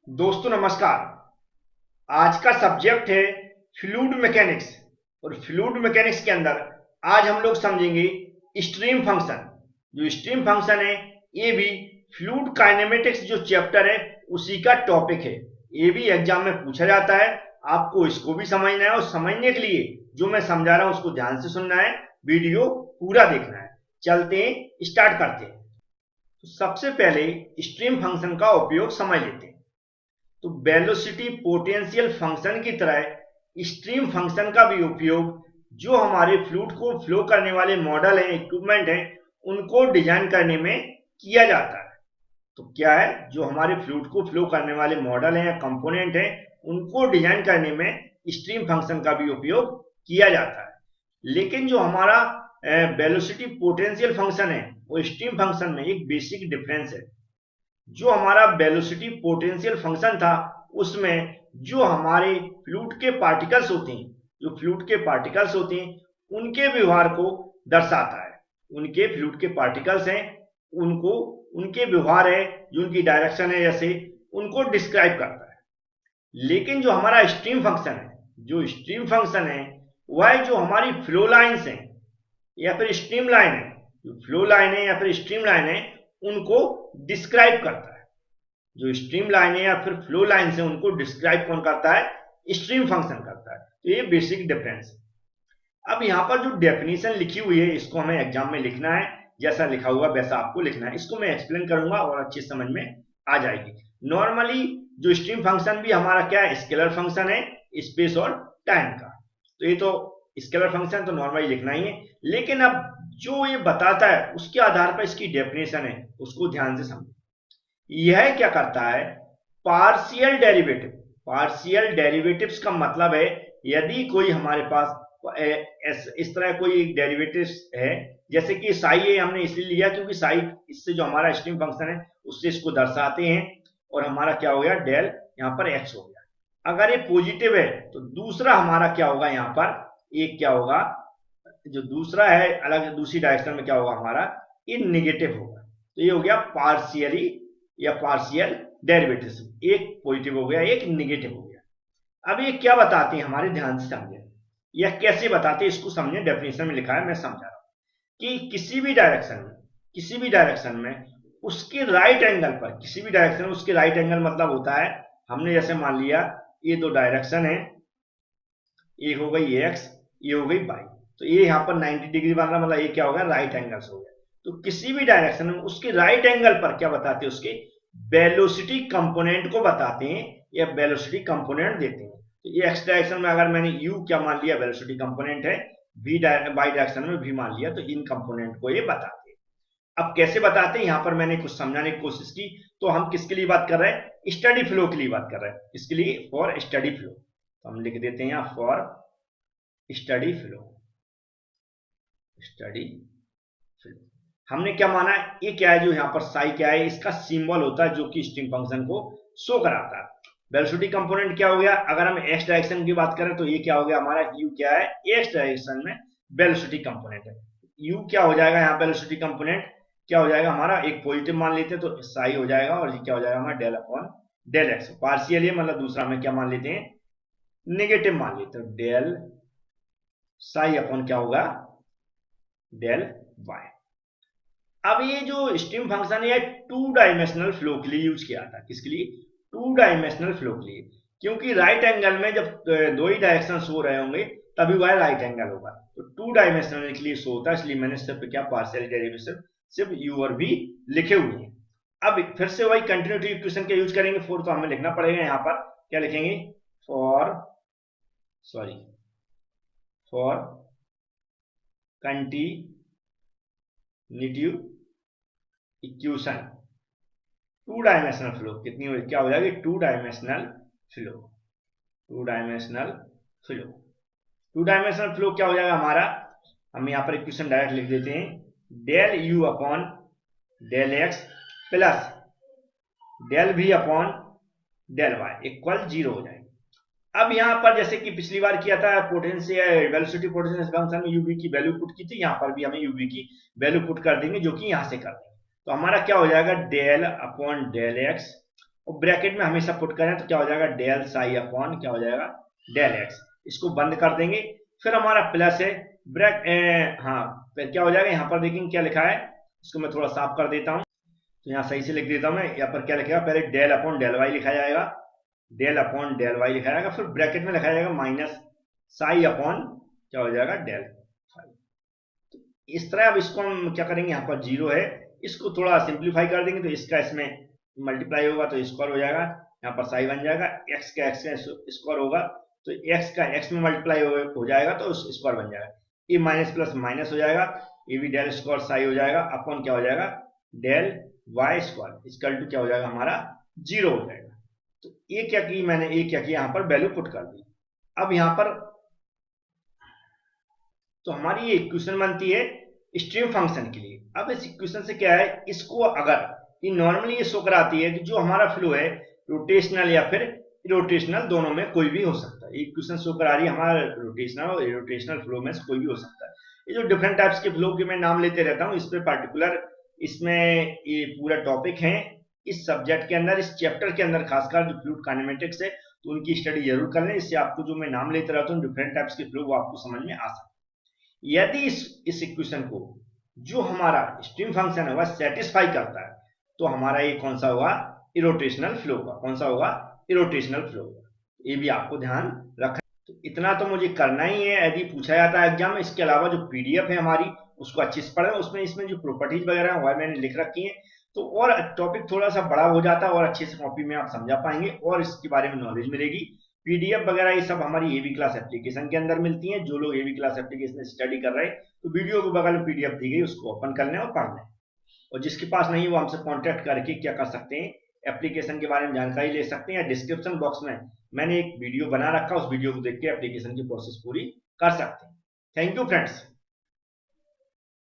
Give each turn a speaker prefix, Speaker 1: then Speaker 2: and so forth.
Speaker 1: दोस्तों नमस्कार। आज का सब्जेक्ट है फ्लूइड मैकेनिक्स और फ्लूइड मैकेनिक्स के अंदर आज हम लोग समझेंगे स्ट्रीम फंक्शन। जो स्ट्रीम फंक्शन है ये भी फ्लूइड काइनेमेटिक्स जो चैप्टर है उसी का टॉपिक है। ये भी एग्जाम में पूछा जाता है, आपको इसको भी समझना है और समझने के लिए जो मैं समझा रहा हूं उसको ध्यान से सुनना है, वीडियो पूरा देखना है। चलते हैं, स्टार्ट करते हैं। तो सबसे पहले स्ट्रीम फंक्शन का उपयोग समझ लेते हैं। तो वेलोसिटी पोटेंशियल फंक्शन की तरह स्ट्रीम फंक्शन का भी उपयोग जो हमारे फ्लूइड को फ्लो करने वाले मॉडल हैं, इक्विपमेंट हैं, उनको डिजाइन करने में किया जाता है। तो क्या है, जो हमारे फ्लूइड को फ्लो करने वाले मॉडल हैं या कंपोनेंट हैं उनको डिजाइन करने में स्ट्रीम फंक्शन का भी उपयोग किया जाता है। लेकिन जो हमारा वेलोसिटी पोटेंशियल फंक्शन है वो स्ट्रीम फंक्शन में एक बेसिक डिफरेंस है। जो हमारा वेलोसिटी पोटेंशियल फंक्शन था उसमें जो हमारे फ्लूइड के पार्टिकल्स होते हैं, जो फ्लूइड के पार्टिकल्स होते हैं उनके व्यवहार को दर्शाता है। उनके फ्लूइड के पार्टिकल्स हैं उनको उनके व्यवहार है, जो उनकी डायरेक्शन है, जैसे उनको डिस्क्राइब करता है। लेकिन जो हमारा स्ट्रीम फंक्शन है, जो स्ट्रीम फंक्शन है वह जो हमारी फ्लो लाइंस हैं या फिर स्ट्रीम लाइन है, जो फ्लो लाइन है या फिर स्ट्रीम लाइन है उनको डिस्क्राइब करता है। जो स्ट्रीम लाइन है या फिर फ्लो लाइन है उनको डिस्क्राइब कौन करता है? स्ट्रीम फंक्शन करता है। तो ये बेसिक डिफरेंस है। अब यहाँ पर जो डेफिनेशन लिखी हुई है इसको हमें एग्जाम में लिखना है, जैसा लिखा हुआ वैसा आपको लिखना है। इसको मैं एक्सप्लेन करूंगा और अच्छी समझ में आ जाएगी। नॉर्मली जो स्ट्रीम फंक्शन भी हमारा क्या है, स्केलर फंक्शन है स्पेस और टाइम का। तो ये तो स्केलर फंक्शन तो नॉर्मली लिखना ही है, लेकिन अब जो ये बताता है उसके आधार पर इसकी डेफिनेशन है, उसको ध्यान से समझो। यह क्या करता है? Partial derivative. पार्शियल डेरिवेटिव्स का मतलब है यदि कोई हमारे पास इस तरह कोई डेरिवेटिव है, जैसे कि साई है, हमने इसलिए लिया क्योंकि साई इससे जो हमारा स्ट्रीम फंक्शन है उससे इसको दर्शाते हैं, और हमारा क्या हो गया, डेल यहाँ पर एक्स हो गया। अगर ये पॉजिटिव है तो दूसरा हमारा क्या होगा, यहाँ पर एक क्या होगा, जो दूसरा है अलग दूसरी डायरेक्शन में क्या होगा हमारा, ये निगेटिव होगा। तो ये हो गया पार्शियली या पार्शियल डेरिवेटिव, एक पॉजिटिव हो गया एक निगेटिव हो गया। अब ये क्या बताते हैं, हमारे ध्यान से समझे या कैसे बताते हैं इसको समझे। डेफिनेशन में लिखा है, मैं समझा रहा हूं कि किसी भी डायरेक्शन में उसके राइट एंगल पर, किसी भी डायरेक्शन में उसके राइट एंगल मतलब होता है, हमने जैसे मान लिया ये दो डायरेक्शन है, ये हो गई एक्स, ये हो गई वाई, तो ये यहाँ पर 90 डिग्री बन रहा, मतलब ये क्या होगा, राइट एंगल्स हो गया। तो किसी भी डायरेक्शन में उसके राइट एंगल पर क्या बताते हैं, उसके वेलोसिटी कंपोनेंट को बताते हैं या वेलोसिटी कंपोनेंट देते हैं। तो ये एक्स डायरेक्शन में अगर मैंने यू क्या मान लिया, वेलोसिटी कंपोनेंट है, वाई डायरेक्शन में भी मान लिया, तो इन कंपोनेंट को ये बताते हैं। अब कैसे बताते हैं, यहां पर मैंने कुछ समझाने की कोशिश की। तो हम किसके लिए बात कर रहे हैं? स्टडी फ्लो के लिए बात कर रहे हैं। इसके लिए फॉर स्टडी फ्लो, तो हम लिख देते हैं यहां for steady flow. Steady flow हमने क्या माना है, ये क्या है, जो यहाँ पर साई क्या है, इसका सिंबल होता है जो कि स्ट्रीम फंक्शन को शो कराता है। वेलोसिटी कंपोनेंट क्या हो गया, अगर हम एक्स डायरेक्शन की बात करें तो ये क्या हो गया हमारा, यू क्या है, एक्स डायरेक्शन में वेलोसिटी कंपोनेंट है। यू क्या हो जाएगा यहाँ वेलोसिटी कंपोनेंट, क्या हो जाएगा हमारा, एक पॉजिटिव मान लेते हैं तो साई हो जाएगा, और ये क्या हो जाएगा हमारा del upon del x. Partial मतलब दूसरा में क्या मान लेते हैं, नेगेटिव मान लेते हैं, डेल साई अपॉन क्या होगा, डेल वाई। अब ये जो स्ट्रीम फंक्शन है टू डायमेंशनल फ्लो के लिए यूज किया था। किसके लिए? टू डायमेंशनल फ्लो के लिए, क्योंकि राइट एंगल में जब दो ही डायरेक्शन शो रहे होंगे तभी वह राइट एंगल होगा। तो टू डायमेंशनल के लिए शो होता है, इसलिए मैंने सिर्फ क्या पार्शियल डेरिवेटिव सिर्फ यू और भी लिखे हुए हैं। अब फिर से वही कंटिन्यूटी इक्वेशन का यूज करेंगे फोर, तो हमें लिखना पड़ेगा यहाँ पर क्या लिखेंगे, for continuity equation two dimensional flow कितनी हो, क्या हो जाएगी, two dimensional flow. Two dimensional flow two dimensional flow क्या हो जाएगा हमारा, हम यहाँ पर इक्वेशन डायरेक्ट लिख देते हैं, del u upon del x plus del भी अपॉन डेल वाई इक्वल 0 हो जाएगी। अब यहाँ पर जैसे कि पिछली बार किया था पोटेंशियल वेलोसिटी पोटेंशियल फंक्शन में यूवी की वैल्यू पुट की थी, यहाँ पर भी हमें यूवी की वैल्यू पुट कर देंगे, जो कि यहाँ से कर देंगे। तो हमारा क्या हो जाएगा, डेल अपॉन डेल एक्स और ब्रैकेट में हमेशा पुट करें तो क्या हो जाएगा, डेल साई अपॉन क्या हो जाएगा, डेल एक्स। इसको बंद कर देंगे, फिर हमारा प्लस है हाँ फिर क्या हो जाएगा, यहाँ पर देखेंगे क्या लिखा है, इसको मैं थोड़ा साफ कर देता हूँ, तो यहाँ सही से लिख देता हूँ मैं। यहाँ पर क्या लिखेगा, पहले डेल अपॉन डेल वाई लिखा जाएगा, डेल अपॉन डेल वाई लिखा जाएगा, फिर ब्रैकेट में लिखा जाएगा माइनस साई अपॉन क्या हो जाएगा, डेल फाई। तो इस तरह अब इसको हम क्या करेंगे, यहाँ पर जीरो है, इसको थोड़ा सिंप्लीफाई कर देंगे तो इसका इसमें मल्टीप्लाई होगा तो स्क्वायर हो जाएगा, यहाँ पर साई बन जाएगा, एक्स का स्क्वायर होगा तो एक्स का एक्स में मल्टीप्लाई हो जाएगा तो स्क्वायर बन जाएगा, ए माइनस प्लस माइनस हो जाएगा, ए भी डेल स्क्वायर साई हो जाएगा अपॉन क्या हो जाएगा, del y square equal to क्या हो जाएगा हमारा, जीरो हो जाएगा। तो ये क्या की मैंने, ये क्या किया, यहाँ पर वैल्यू पुट कर दी। अब यहाँ पर तो हमारी ये इक्वेशन बनती है स्ट्रीम फंक्शन के लिए। अब इस इक्वेशन से क्या है, इसको अगर ये नॉर्मली ये शो कराती है कि जो हमारा फ्लो है रोटेशनल या फिर इरोटेशनल दोनों में कोई भी हो सकता है। इक्वेशन शो करा रही है हमारा रोटेशनल और इरोटेशनल फ्लो में से कोई भी हो सकता है। ये जो डिफरेंट टाइप्स के फ्लो के मैं नाम लेते रहता हूँ, इस पे पर्टिकुलर इसमें ये पूरा टॉपिक है इस सब्जेक्ट के अंदर, इस चैप्टर के अंदर खासकर जो फ्लूइड काइनेमेटिक्स है, तो उनकी स्टडी जरूर कर लें, इससे आपको जो मैं नाम लेते रहता हूँ डिफरेंट टाइप्स के फ्लो वो आपको समझ में आ सकता है। यदि इस इक्वेशन को जो हमारा स्ट्रीम फंक्शन है वह सेटिस्फाई करता है तो हमारा ये कौन सा होगा, इरोटेशनल फ्लो का, कौन सा होगा, इरोटेशनल फ्लो का। ये भी आपको ध्यान रखना। तो इतना तो मुझे करना ही है यदि पूछा जाता है एग्जाम में। इसके अलावा जो पीडीएफ है हमारी उसको अच्छे से पढ़ें, उसमें इसमें जो प्रॉपर्टीज वगैरह है वह मैंने लिख रखी है, तो और टॉपिक थोड़ा सा बड़ा हो जाता है और अच्छे से कॉपी में आप समझा पाएंगे और इसके बारे में नॉलेज मिलेगी। पीडीएफ वगैरह ये सब हमारी एवी क्लास एप्लीकेशन के अंदर मिलती हैं। जो लोग एवी क्लास एप्लीकेशन स्टडी कर रहे हैं तो वीडियो के बगल में पीडीएफ दी गई, उसको ओपन कर लें और पढ़ लें। और जिसके पास नहीं वो हमसे कांटेक्ट करके क्या कर सकते हैं, एप्लीकेशन के बारे में जानकारी ले सकते हैं, या डिस्क्रिप्शन बॉक्स में मैंने एक वीडियो बना रखा, उस वीडियो को देख के एप्लीकेशन की प्रोसेस पूरी कर सकते हैं। Thank you friends.